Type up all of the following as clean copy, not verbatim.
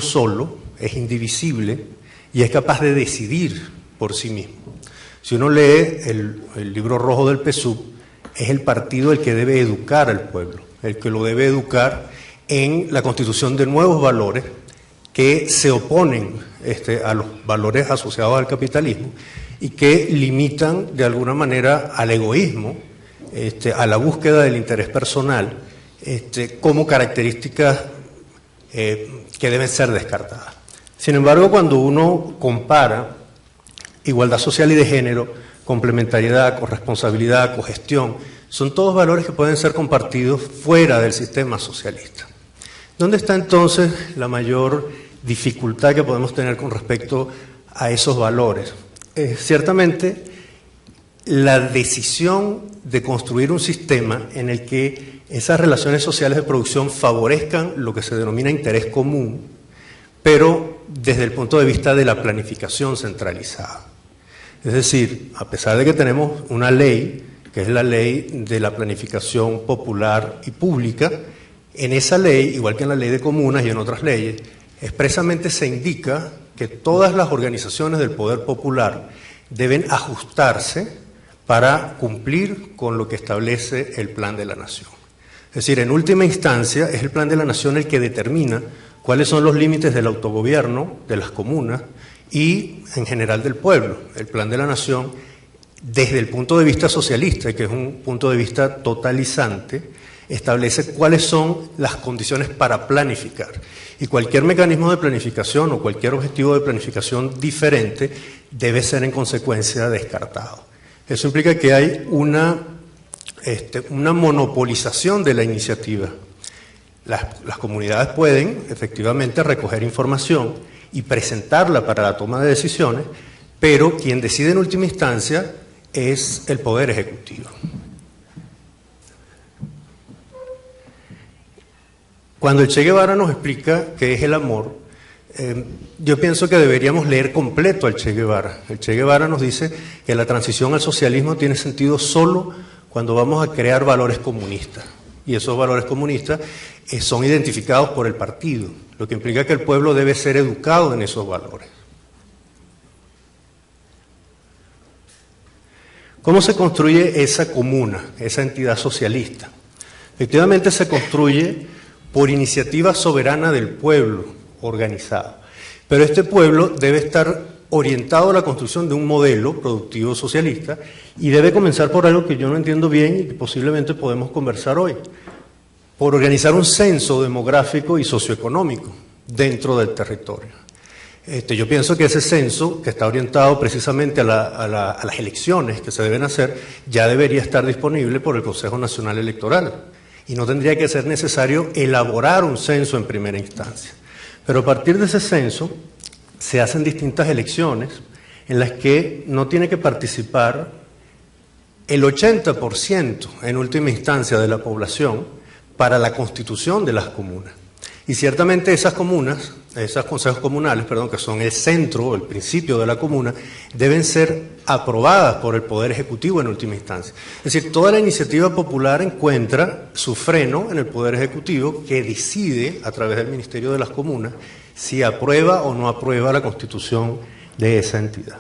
solo, es indivisible y es capaz de decidir por sí mismo. Si uno lee el libro rojo del PSUV, es el partido el que debe educar al pueblo, el que lo debe educar en la constitución de nuevos valores que se oponen a los valores asociados al capitalismo y que limitan de alguna manera al egoísmo, a la búsqueda del interés personal, como características que deben ser descartadas. Sin embargo, cuando uno compara igualdad social y de género, complementariedad, corresponsabilidad, cogestión, son todos valores que pueden ser compartidos fuera del sistema socialista. ¿Dónde está entonces la mayor dificultad que podemos tener con respecto a esos valores? Ciertamente, la decisión de construir un sistema en el que esas relaciones sociales de producción favorezcan lo que se denomina interés común, pero desde el punto de vista de la planificación centralizada. Es decir, a pesar de que tenemos una ley, que es la ley de la planificación popular y pública, en esa ley, igual que en la ley de comunas y en otras leyes, expresamente se indica que todas las organizaciones del poder popular deben ajustarse para cumplir con lo que establece el Plan de la Nación. Es decir, en última instancia, es el Plan de la Nación el que determina cuáles son los límites del autogobierno, de las comunas y, en general, del pueblo. El Plan de la Nación, desde el punto de vista socialista, que es un punto de vista totalizante, establece cuáles son las condiciones para planificar. Y cualquier mecanismo de planificación o cualquier objetivo de planificación diferente debe ser, en consecuencia, descartado. Eso implica que hay una monopolización de la iniciativa. Las comunidades pueden, efectivamente, recoger información y presentarla para la toma de decisiones, pero quien decide en última instancia es el Poder Ejecutivo. Cuando el Che Guevara nos explica qué es el amor, yo pienso que deberíamos leer completo al Che Guevara. El Che Guevara nos dice que la transición al socialismo tiene sentido solo cuando vamos a crear valores comunistas. Y esos valores comunistas son identificados por el partido, lo que implica que el pueblo debe ser educado en esos valores. ¿Cómo se construye esa comuna, esa entidad socialista? Efectivamente se construye por iniciativa soberana del pueblo organizado. Pero este pueblo debe estar orientado a la construcción de un modelo productivo socialista y debe comenzar por algo que yo no entiendo bien y que posiblemente podemos conversar hoy, por organizar un censo demográfico y socioeconómico dentro del territorio. Yo pienso que ese censo, que está orientado precisamente a las elecciones que se deben hacer, ya debería estar disponible por el Consejo Nacional Electoral y no tendría que ser necesario elaborar un censo en primera instancia. Pero a partir de ese censo se hacen distintas elecciones en las que no tiene que participar el 80% en última instancia de la población para la constitución de las comunas. Y ciertamente esas comunas, esos consejos comunales, que son el centro, el principio de la comuna, deben ser aprobadas por el Poder Ejecutivo en última instancia. Es decir, toda la iniciativa popular encuentra su freno en el Poder Ejecutivo, que decide, a través del Ministerio de las Comunas, si aprueba o no aprueba la constitución de esa entidad.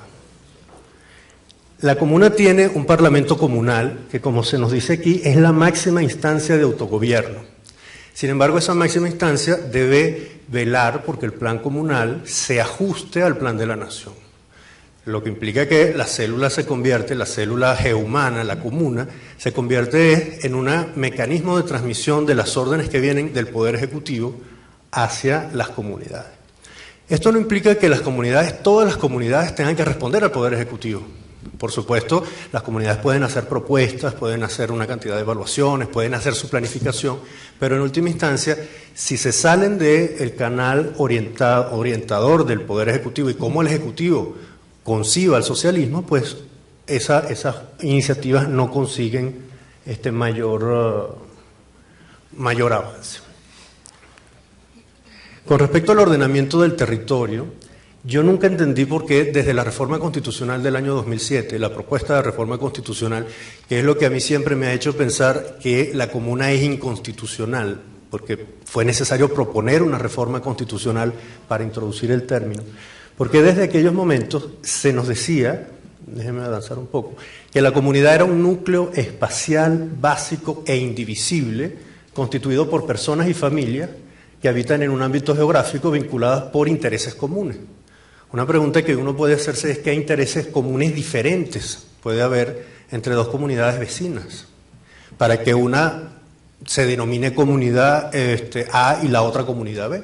La comuna tiene un parlamento comunal que, como se nos dice aquí, es la máxima instancia de autogobierno. Sin embargo, esa máxima instancia debe velar porque el plan comunal se ajuste al plan de la nación. Lo que implica que la célula gehumana, la comuna, se convierte en un mecanismo de transmisión de las órdenes que vienen del Poder Ejecutivo hacia las comunidades. Esto no implica que todas las comunidades tengan que responder al Poder Ejecutivo. Por supuesto, las comunidades pueden hacer propuestas, pueden hacer una cantidad de evaluaciones, pueden hacer su planificación, pero en última instancia, si se salen del canal orientador del Poder Ejecutivo y cómo el Ejecutivo conciba el socialismo, pues esas iniciativas no consiguen mayor avance. Con respecto al ordenamiento del territorio, yo nunca entendí por qué desde la reforma constitucional del año 2007, la propuesta de reforma constitucional, que es lo que a mí siempre me ha hecho pensar que la comuna es inconstitucional, porque fue necesario proponer una reforma constitucional para introducir el término, porque desde aquellos momentos se nos decía, déjenme avanzar un poco, que la comunidad era un núcleo espacial, básico e indivisible, constituido por personas y familias que habitan en un ámbito geográfico vinculadas por intereses comunes. Una pregunta que uno puede hacerse es qué intereses comunes diferentes puede haber entre dos comunidades vecinas, para que una se denomine comunidad A y la otra comunidad B.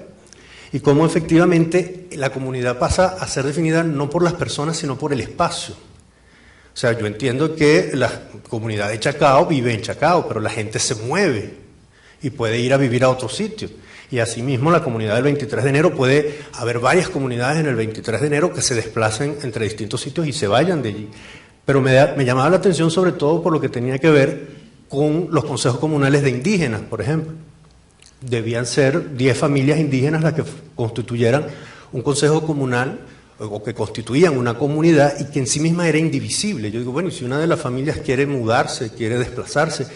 Y cómo efectivamente la comunidad pasa a ser definida no por las personas, sino por el espacio. O sea, yo entiendo que la comunidad de Chacao vive en Chacao, pero la gente se mueve y puede ir a vivir a otro sitio. Y asimismo la comunidad del 23 de enero puede haber varias comunidades en el 23 de enero que se desplacen entre distintos sitios y se vayan de allí. Pero me llamaba la atención sobre todo por lo que tenía que ver con los consejos comunales de indígenas, por ejemplo. Debían ser 10 familias indígenas las que constituyeran un consejo comunal o que constituían una comunidad y que en sí misma era indivisible. Yo digo, bueno, y si una de las familias quiere mudarse, quiere desplazarse,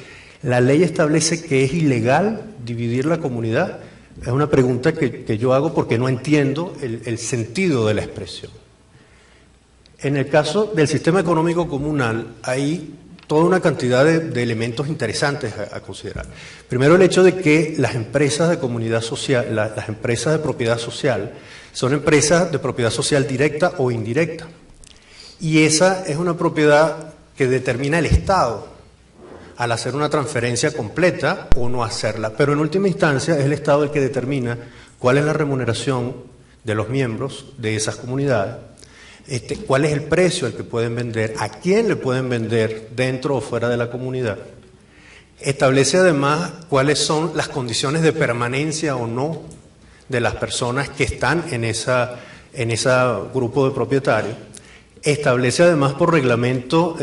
¿la ley establece que es ilegal dividir la comunidad? Es una pregunta que yo hago porque no entiendo el sentido de la expresión. En el caso del sistema económico comunal hay toda una cantidad de elementos interesantes a considerar. Primero, el hecho de que las empresas de comunidad social, las empresas de propiedad social, son empresas de propiedad social directa o indirecta. Y esa es una propiedad que determina el Estado al hacer una transferencia completa o no hacerla. Pero en última instancia es el Estado el que determina cuál es la remuneración de los miembros de esas comunidades, cuál es el precio al que pueden vender, a quién le pueden vender dentro o fuera de la comunidad. Establece además cuáles son las condiciones de permanencia o no de las personas que están en ese grupo de propietarios. Establece además por reglamento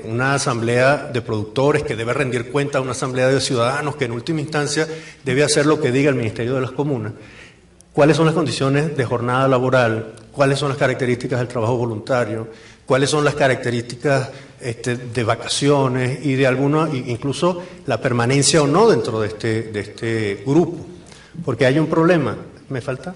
una asamblea de productores que debe rendir cuenta a una asamblea de ciudadanos que en última instancia debe hacer lo que diga el Ministerio de las Comunas. ¿Cuáles son las condiciones de jornada laboral? ¿Cuáles son las características del trabajo voluntario? ¿Cuáles son las características de vacaciones y de incluso la permanencia o no dentro de este grupo? Porque hay un problema. ¿Me falta?